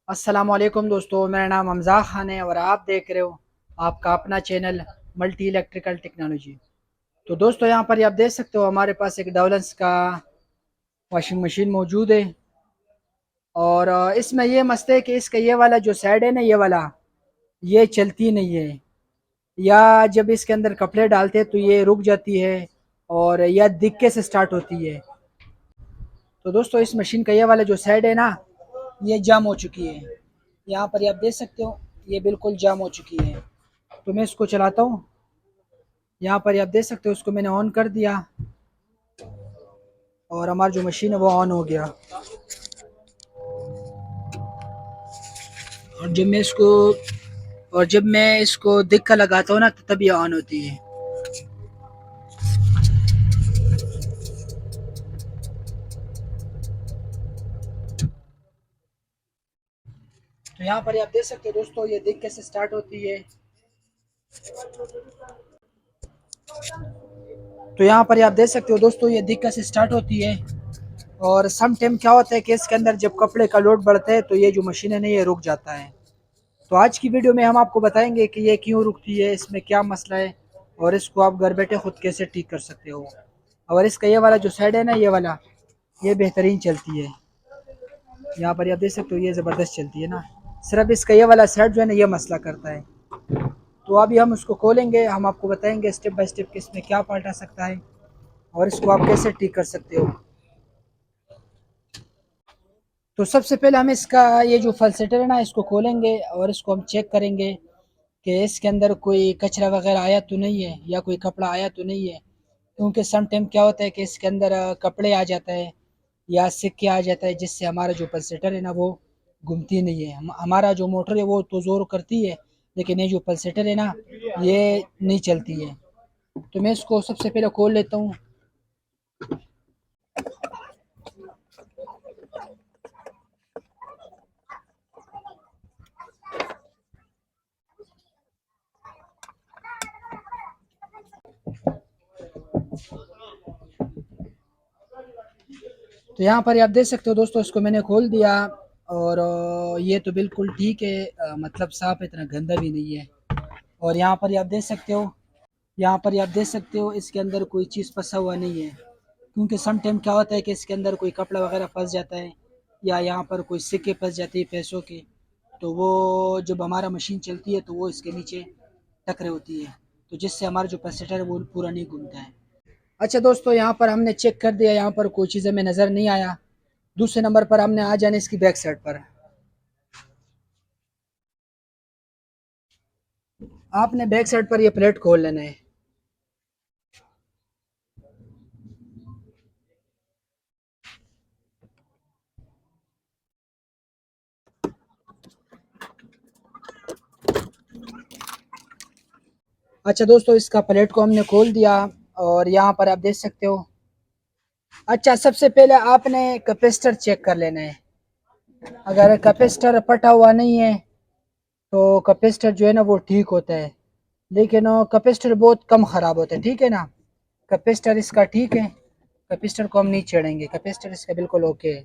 अस्सलामुअलैकुम दोस्तों, मेरा नाम हमज़ा खान है और आप देख रहे हो आपका अपना चैनल मल्टी इलेक्ट्रिकल टेक्नोलॉजी। तो दोस्तों, यहाँ पर आप देख सकते हो हमारे पास एक डवलेंस का वॉशिंग मशीन मौजूद है। और इसमें ये मसला है कि इसका ये वाला जो साइड है ना, ये वाला ये चलती नहीं है, या जब इसके अंदर कपड़े डालते हैं तो ये रुक जाती है और या दिक्कत से स्टार्ट होती है। तो दोस्तों, इस मशीन का ये वाला जो साइड है ना, ये जाम हो चुकी है। यहाँ पर आप देख सकते हो ये बिल्कुल जाम हो चुकी है। तो मैं इसको चलाता हूँ। यहाँ पर आप देख सकते हो इसको मैंने ऑन कर दिया और हमारी जो मशीन है वो ऑन हो गया। और जब मैं इसको दिक्कत लगाता हूँ ना, तो तब ये ऑन होती है। तो यहाँ पर आप देख सकते हो दोस्तों, ये दिक्कत से स्टार्ट होती है। तो यहाँ पर आप देख सकते हो दोस्तों, ये दिक्कत से स्टार्ट होती है। और सम टाइम क्या होता है कि इसके अंदर जब कपड़े का लोड बढ़ता है तो ये जो मशीन है ना, ये रुक जाता है। तो आज की वीडियो में हम आपको बताएंगे कि ये क्यों रुकती है, इसमें क्या मसला है और इसको आप घर बैठे खुद कैसे ठीक कर सकते हो। और इसका ये वाला जो साइड है ना, ये वाला ये बेहतरीन चलती है। यहाँ पर आप देख सकते हो ये ज़बरदस्त चलती है ना। सिर्फ इसका ये वाला साइड जो है ना, ये मसला करता है। तो अभी हम उसको खोलेंगे, हम आपको बताएंगे स्टेप बाय स्टेप कि इसमें क्या फॉल्ट आ सकता है और इसको आप कैसे ठीक कर सकते हो। तो सबसे पहले हम इसका ये जो फलसेटर है ना, इसको खोलेंगे और इसको हम चेक करेंगे कि इसके अंदर कोई कचरा वगैरह आया तो नहीं है या कोई कपड़ा आया तो नहीं है। क्योंकि सम टाइम क्या होता है कि इसके अंदर कपड़े आ जाता है या सिक्के आ जाता है, जिससे हमारा जो पल्सेटर है ना वो घूमती नहीं है। हमारा जो मोटर है वो तो ज़ोर करती है, लेकिन ये जो पल्सेटर है ना, ये नहीं चलती है। तो मैं इसको सबसे पहले खोल लेता हूँ। तो यहाँ पर आप देख सकते हो दोस्तों, इसको मैंने खोल दिया और ये तो बिल्कुल ठीक है, मतलब साफ है, इतना गंदा भी नहीं है। और यहाँ पर आप देख सकते हो इसके अंदर कोई चीज़ फंसा हुआ नहीं है। क्योंकि सम टाइम क्या होता है कि इसके अंदर कोई कपड़ा वगैरह फंस जाता है या यहाँ पर कोई सिक्के फंस जाते हैं पैसों के। तो वो जब हमारा मशीन चलती है तो वो इसके नीचे टकरे होती है, तो जिससे हमारा जो पैसेटर है वो पूरा नहीं घूमता है। अच्छा दोस्तों, यहाँ पर हमने चेक कर दिया, यहाँ पर कोई चीज़ हमें नज़र नहीं आया। दूसरे नंबर पर हमने आ जाने इसकी बैक साइड पर। आपने बैक साइड पर ये प्लेट खोल लेना है। अच्छा दोस्तों, इसका प्लेट को हमने खोल दिया और यहाँ पर आप देख सकते हो। अच्छा, सबसे पहले आपने कैपेसिटर चेक कर लेना है। अगर कैपेसिटर फटा हुआ नहीं है तो कैपेसिटर जो है ना वो ठीक होता है, लेकिन कैपेसिटर बहुत कम ख़राब होता है, ठीक है ना। कैपेसिटर इसका ठीक है, कैपेसिटर को हम नहीं छेड़ेंगे, कैपेसिटर इसका बिल्कुल ओके है।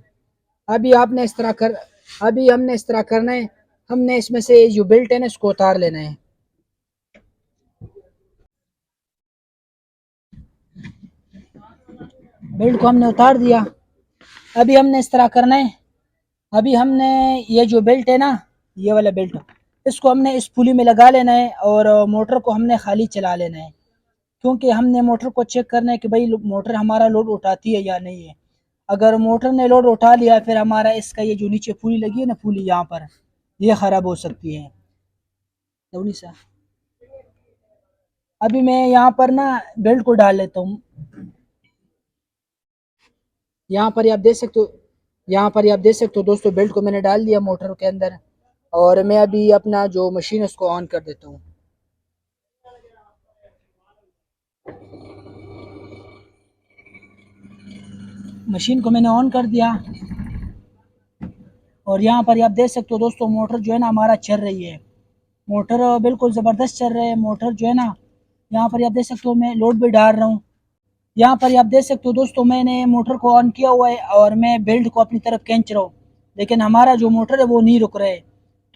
अभी आपने इस तरह कर अभी हमने इस तरह करना है, हमने इसमें से जो बेल्ट है ना इसको उतार लेना है। बेल्ट को हमने उतार दिया। अभी हमने इस तरह करना है, अभी हमने ये जो बेल्ट है ना, ये वाला बेल्ट, इसको हमने इस पुली में लगा लेना है और मोटर को हमने खाली चला लेना है। क्योंकि हमने मोटर को चेक करना है कि भाई मोटर हमारा लोड उठाती है या नहीं है। अगर मोटर ने लोड उठा लिया, फिर हमारा इसका ये जो नीचे पुली लगी है ना, पुली यहाँ पर, ये ख़राब हो सकती है। लवनी सा, अभी मैं यहाँ पर ना बेल्ट को डाल लेता हूँ। यहाँ पर आप देख सकते हो यहाँ पर आप देख सकते हो दोस्तों, बेल्ट को मैंने डाल दिया मोटर के अंदर। और मैं अभी अपना जो मशीन है उसको ऑन कर देता हूँ। मशीन को मैंने ऑन कर दिया और यहाँ पर आप देख सकते हो दोस्तों, मोटर जो है ना हमारा चल रही है। मोटर बिल्कुल ज़बरदस्त चल रहा है। मोटर जो है ना, यहाँ पर आप देख सकते हो मैं लोड भी डाल रहा हूँ। यहाँ पर आप देख सकते हो दोस्तों, मैंने मोटर को ऑन किया हुआ है और मैं बेल्ट को अपनी तरफ खींच रहा हूँ, लेकिन हमारा जो मोटर है वो नहीं रुक रहा है।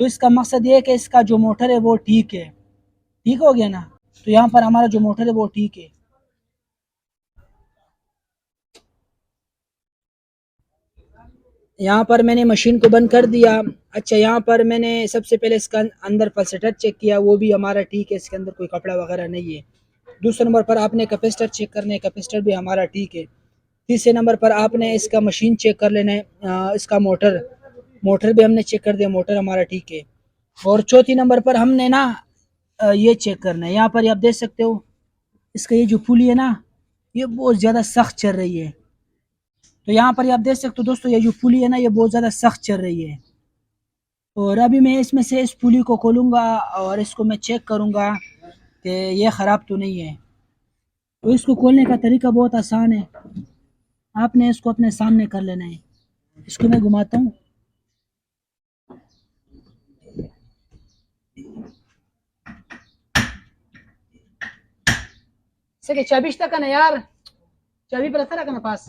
तो इसका मकसद ये है कि इसका जो मोटर है वो ठीक है। ठीक हो गया ना। तो यहाँ पर हमारा जो मोटर है वो ठीक है। यहाँ पर मैंने मशीन को बंद कर दिया। अच्छा, यहाँ पर मैंने सबसे पहले इसका अंदर पल्सेटर चेक किया, वो भी हमारा ठीक है, इसके अंदर कोई कपड़ा वगैरह नहीं है। दूसरे नंबर पर आपने कैपेसिटर चेक करना है, कैपेसिटर भी हमारा ठीक है। तीसरे नंबर पर आपने इसका मशीन चेक कर लेना है, इसका मोटर मोटर भी हमने चेक कर दिया, मोटर हमारा ठीक है। और चौथी नंबर पर हमने ना ये चेक करना है। यहाँ पर आप देख सकते हो, इसका ये जो पुली है ना, ये बहुत ज़्यादा सख्त चल रही है। तो यहाँ पर आप देख सकते हो दोस्तों, ये जो पुली है ना, ये बहुत ज़्यादा सख्त चल रही है। और अभी मैं इसमें से इस पुली को खोलूँगा और इसको मैं चेक करूँगा कि ये ख़राब तो नहीं है। तो इसको खोलने का तरीका बहुत आसान है। आपने इसको अपने सामने कर लेना है। इसको मैं घुमाता हूँ। Sé que चाबी está ना यार, चाबी पर रखा ना पास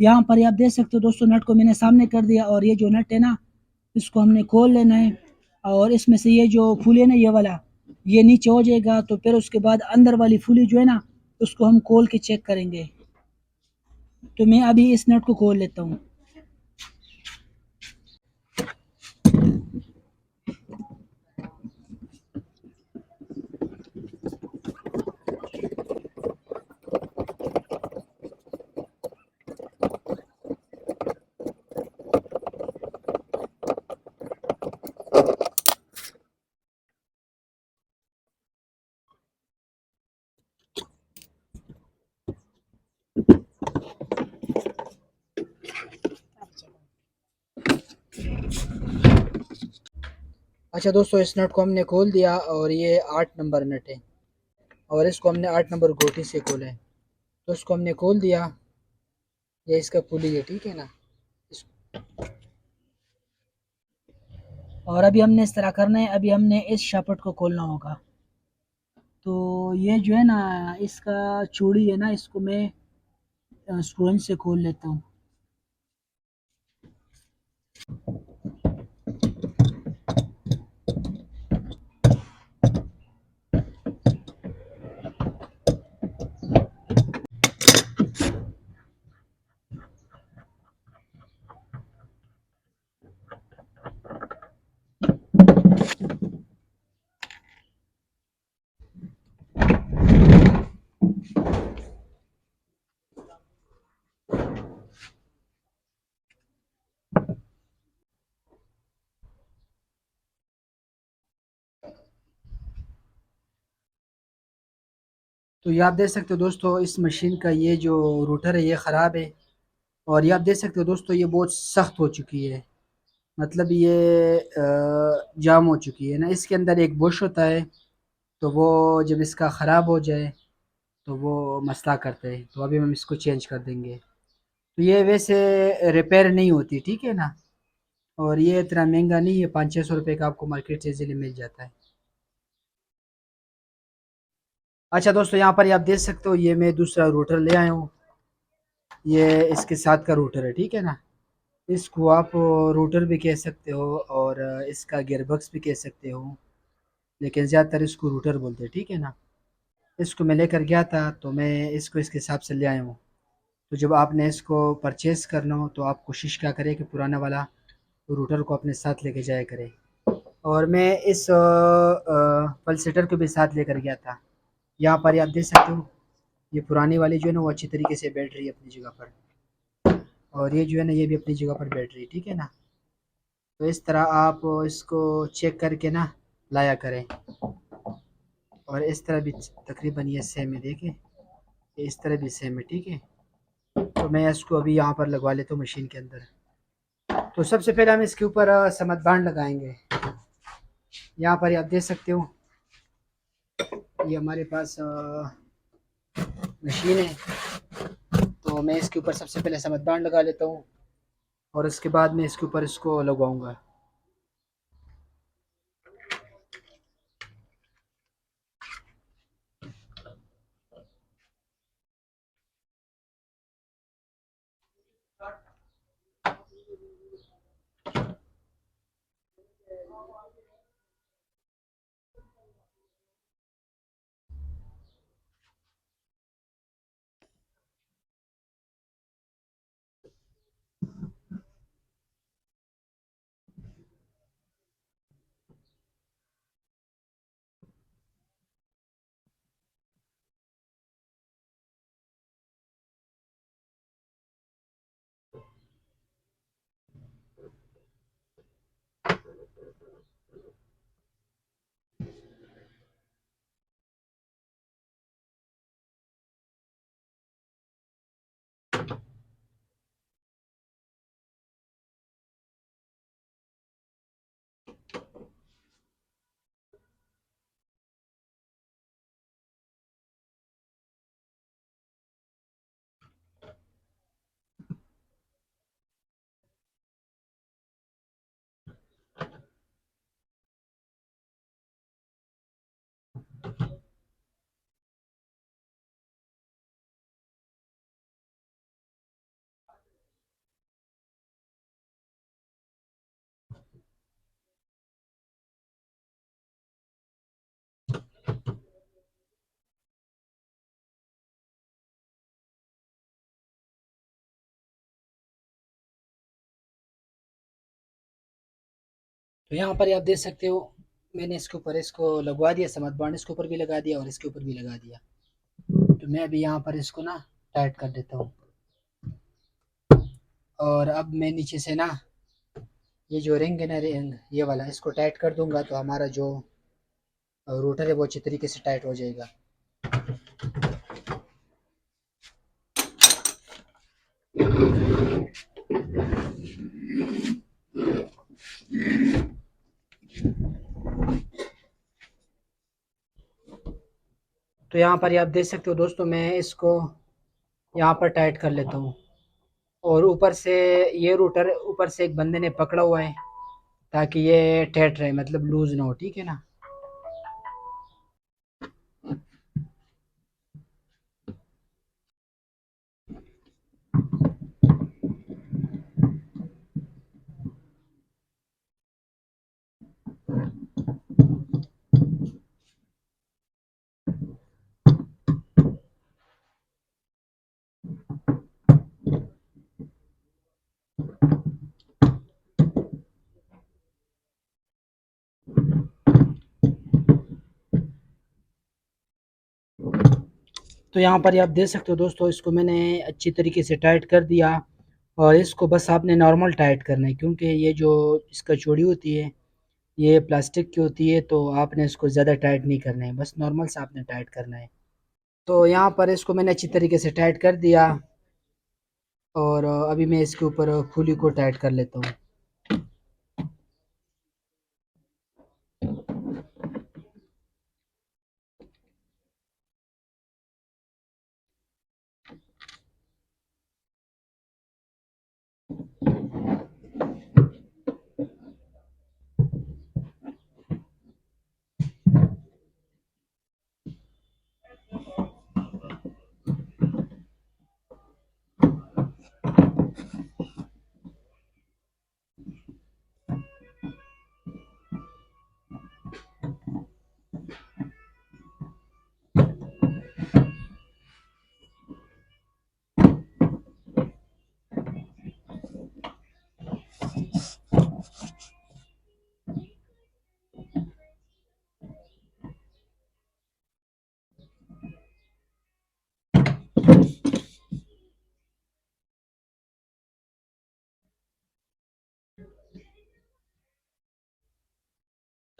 यहाँ पर आप देख सकते हो दोस्तों, नट को मैंने सामने कर दिया और ये जो नट है ना, इसको हमने खोल लेना है। और इसमें से ये जो फूली है ना, ये वाला, ये नीचे हो जाएगा। तो फिर उसके बाद अंदर वाली फूली जो है ना, उसको हम खोल के चेक करेंगे। तो मैं अभी इस नट को खोल लेता हूँ। अच्छा दोस्तों, इस नट को हमने खोल दिया और ये 8 नंबर नट है और इसको हमने 8 नंबर गोटी से खोला है। तो इसको हमने खोल दिया। ये इसका पुली है, ठीक है ना। और अभी हमने इस तरह करना है, अभी हमने इस शापट को खोलना होगा। तो ये जो है ना, इसका चूड़ी है ना, इसको मैं स्क्रू से खोल लेता हूँ। तो ये आप देख सकते हो दोस्तों, इस मशीन का ये जो रूटर है ये ख़राब है। और ये आप देख सकते हो दोस्तों, ये बहुत सख्त हो चुकी है। मतलब ये जाम हो चुकी है ना। इसके अंदर एक बुश होता है, तो वो जब इसका ख़राब हो जाए तो वो मसला करते हैं। तो अभी हम इसको चेंज कर देंगे। तो ये वैसे रिपेयर नहीं होती, ठीक है ना। और ये इतना महंगा नहीं है, 500-600 रुपये का आपको मार्केट से इजीली मिल जाता है। अच्छा दोस्तों, यहाँ पर ये आप देख सकते हो, ये मैं दूसरा रूटर ले आया हूँ। ये इसके साथ का रूटर है, ठीक है ना। इसको आप रूटर भी कह सकते हो और इसका गियरबॉक्स भी कह सकते हो, लेकिन ज़्यादातर इसको रूटर बोलते हैं, ठीक है ना। इसको मैं लेकर गया था, तो मैं इसको इसके हिसाब से ले आया हूँ। तो जब आपने इसको परचेज़ करना हो तो आप कोशिश क्या करें कि पुराना वाला रूटर को अपने साथ लेके जाया करें। और मैं इस पल्सेटर को भी साथ लेकर गया था। यहाँ पर आप देख सकते हो, ये पुरानी वाली जो है ना, वो अच्छी तरीके से बैठ रही है अपनी जगह पर। और ये जो है ना, ये भी अपनी जगह पर बैठ रही है, ठीक है ना। तो इस तरह आप इसको चेक करके ना लाया करें। और इस तरह भी तकरीबन ये सेम है, देखें, इस तरह भी सेम है, ठीक है। तो मैं इसको अभी यहाँ पर लगवा लेता हूँ मशीन के अंदर। तो सबसे पहले हम इसके ऊपर समत बांध लगाएंगे। यहाँ पर आप देख सकते हो, ये हमारे पास मशीन है। तो मैं इसके ऊपर सबसे पहले समत बांध लगा लेता हूँ और उसके बाद मैं इसके ऊपर इसको लगवाऊंगा। तो यहाँ पर आप देख सकते हो, मैंने इसके ऊपर इसको लगवा दिया, समझ बांड इसके ऊपर भी लगा दिया और इसके ऊपर भी लगा दिया। तो मैं अभी यहाँ पर इसको ना टाइट कर देता हूँ। और अब मैं नीचे से ना ये जो रिंग है ना, रिंग ये वाला, इसको टाइट कर दूंगा तो हमारा जो रोटर है वो अच्छी तरीके से टाइट हो जाएगा। तो यहाँ पर आप देख सकते हो दोस्तों, मैं इसको यहाँ पर टाइट कर लेता हूँ। और ऊपर से ये रूटर ऊपर से एक बंदे ने पकड़ा हुआ है ताकि ये टाइट रहे, मतलब लूज ना हो, ठीक है ना। तो यहाँ पर आप देख सकते हो दोस्तों, इसको मैंने अच्छी तरीके से टाइट कर दिया। और इसको बस आपने नॉर्मल टाइट करना है, क्योंकि ये जो इसका चूड़ी होती है ये प्लास्टिक की होती है, तो आपने इसको ज़्यादा टाइट नहीं करना है, बस नॉर्मल से आपने टाइट करना है। तो यहाँ पर इसको मैंने अच्छी तरीके से टाइट कर दिया। और अभी मैं इसके ऊपर फुली को टाइट कर लेता हूँ।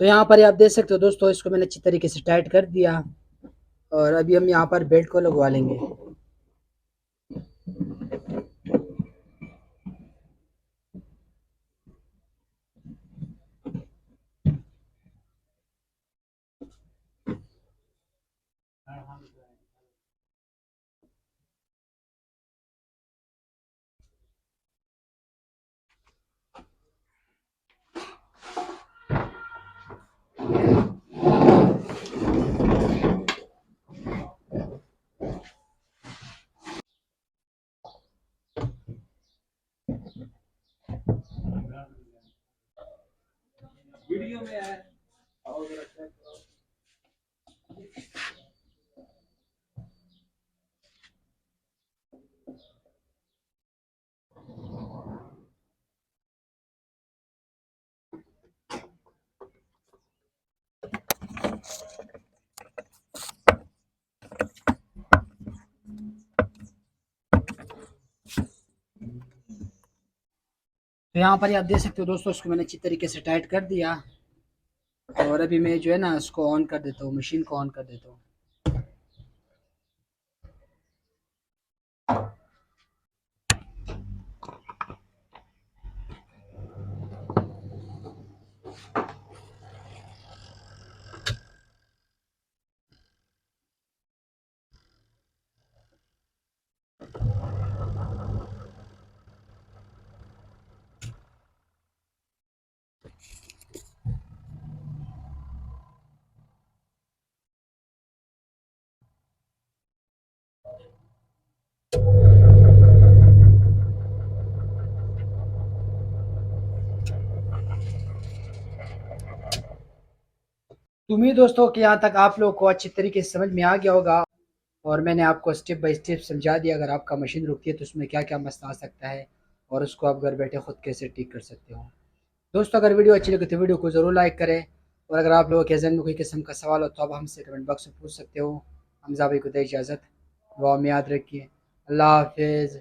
तो यहाँ पर आप देख सकते हो दोस्तों, इसको मैंने अच्छी तरीके से टाइट कर दिया। और अभी हम यहाँ पर बेल्ट को लगवा लेंगे। तो यहाँ पर ये आप देख सकते हो दोस्तों, इसको मैंने अच्छी तरीके से टाइट कर दिया। और अभी मैं जो है ना इसको ऑन कर देता हूँ, मशीन को ऑन कर देता हूँ। तो उम्मीद दोस्तों कि यहाँ तक आप लोग को अच्छी तरीके से समझ में आ गया होगा, और मैंने आपको स्टेप बाय स्टेप समझा दिया अगर आपका मशीन रुकती है तो उसमें क्या क्या मसला आ सकता है, और उसको आप घर बैठे खुद कैसे ठीक कर सकते हो। दोस्तों अगर वीडियो अच्छी लगे तो वीडियो को ज़रूर लाइक करें, और अगर आप लोगों के जहन में कोई किस्म का सवाल हो तो आप हमसे कमेंट बॉक्स में पूछ सकते हो। हमजा भाई को दे इजाज़त, दुआ में याद रखिए। अल्लाह हाफिज़।